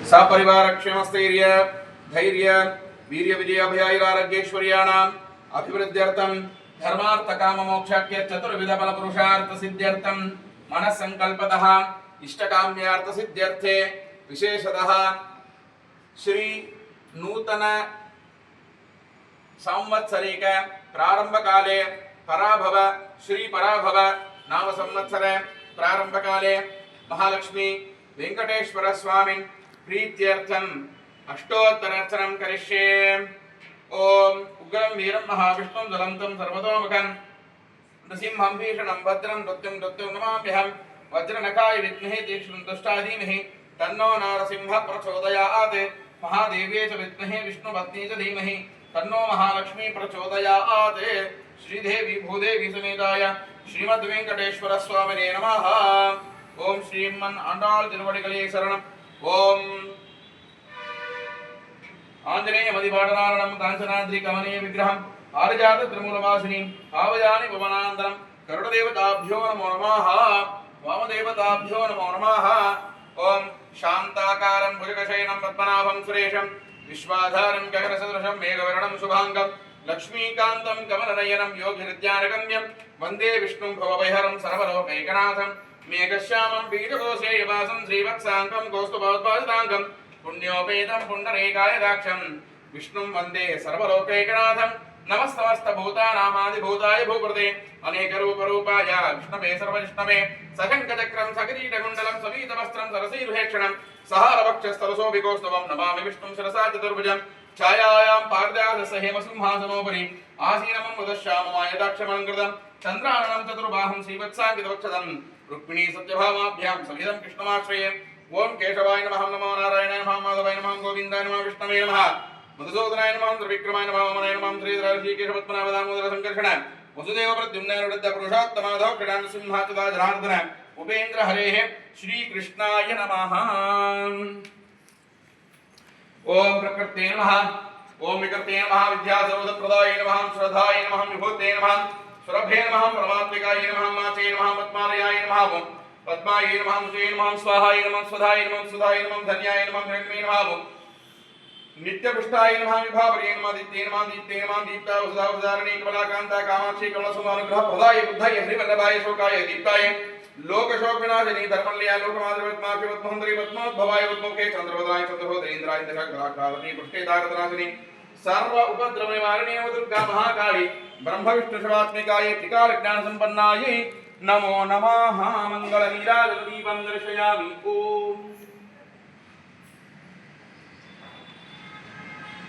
सपरिवारक्षेमस्थैर्य धैर्य वीर्य विजयाभयायुरारोग्यैश्वर्याणाम् अभिवृद्ध्यर्थं धर्मार्थकाममोक्षाख्य चतुर्विध फलपुरुषार्थ सिद्ध्यर्थं मनस्संकल्पतः इष्टकाम्यार्थ सिद्ध्यर्थे विशेषतः श्री नूतन संवत्सरिक प्रारंभ काले पराभव श्री पराभव नाम संवत्सर प्रारंभ काले महालक्ष्मी वेंकटेश्वर स्वामी प्रीत्यर्थम अष्टोत्तरार्चनं करिष्ये। ओम उग्रं वीरं महाविष्णुं ज्वलन्तं सर्वतोमुखं नृसिंहं भीषणं भद्रं मृत्युं नमाम्यहं वज्रनखाय विद्महे तीक्ष्णं दुष्टाय धीमहि तन्नो नरसिंहः प्रचोदयात् महादेव्यै च विद्महे विष्णुपत्नी च धीमहि तन्नो महालक्ष्मी प्रचोदयात्। श्रीदेवी भूदेवी समेताय श्रीमद्वेंकटेश्वर स्वामिने नमः। ओम श्रीमन् आंडाळ तिरुवडिगले शरणम्। ओम आंजनेय मदिपाटनारणं कांचनाद्रि कमनीय विग्रहम् आर्जात त्रिमूलवासिनीं भावयानि भुवनान्तरं गरुडदेवताभ्यो नमो नमः वामदेवताभ्यो नमो नमः। ओम शान्ताकारं भुजगशयनं पद्मनाभं सुरेशं विश्वाधारं गगनसदृशं मेघवर्णं शुभांगं लक्ष्मीकान्तं कमलनयनं योगिहृद्यानगम्यं वन्दे विष्णुं भवभयहरं सर्वलोकैकनाथं मेघश्यामं पीठकोशेयवासं श्रीवत्साङ्गं कौस्तुभोद्भासिताङ्गं पुण्योपेतं पुण्डरीकायदाक्षं विष्णुं वन्दे सर्वलोकैकनाथं नमस्तमस्तभूतानामादिभूताय भूकृते अनेकरूपरूपाय विष्णवे सर्वजिष्णवे सशङ्खचक्रं सकिरीटकुण्डलं सवीतवस्त्रं सरसीरुहेक्षणं सहारवक्षस्थलशोभिकौस्तुभं नमामि विष्णुं शिरसा चतुर्भुजं छायायां पार्द्यासहेमसिंहासनोपरि आसीनमं मुदश्याममायदाक्षमलङ्कृतं चन्द्राननं चतुर्बाहुं श्रीवत्साङ्कितवक्षदं रुक्मिणी सत्यभामाभ्यां सविधं कृष्णमाश्रये। ओम केशवाय नमः नमो नारायणाय नमः माधवाय नमः गोविन्दाय नमः विष्णवे नमः मधुसूदनाय नमः त्रिविक्रमाय नमः वामनाय नमः श्रीधरऋषिकेशपद्मनाभदामोदर संकर्षण वसुदेव प्रद्युम्नवृद्ध पुरुषोत्तमाधव षडानसिंहाच्युता जनार्दन उपेन्द्र हरेः श्रीकृष्णाय नमः। ओम प्रकृते नमः ओम विकृते नमः विद्यासर्वप्रदाय नमः श्रद्धाय नमः विभूते नमः सुरभे नमः परमात्मिकाय नमः माचे नमः पद्मालयाय नमः पद्माय नमः मुचे नमः स्वाहाय नमः स्वधाय नमः सुधाय नमः धन्याय नमः हिरण्मये नमः नित्यपुष्टाय नमः विभावर्ये नमः दित्ये नमः दीप्ते नमः दीप्ता वसुधावधारणे कमलाकान्ता कामाक्षी कमलसुमानुग्रह प्रदाय बुद्धाय हरिवल्लभाय शोकाय दीप्ताय लोकशोकविनाशिनी धर्मल्य लोकमाधवत्माक्षि पद्महंत्री पद्मोद्भवाय पद्ममुखे चंद्रवदनाय चंद्रहोदरेन्द्राय दशग्राकारिणी पुष्टे तारतनाशिनी सर्व उपद्रव निवारिणी दुर्गा महाकाली ब्रह्म विष्णु शिवात्मिकाय त्रिकाल ज्ञान संपन्नाय नमो नमः। मंगल नीराजल दीपं दर्शयामि। ओम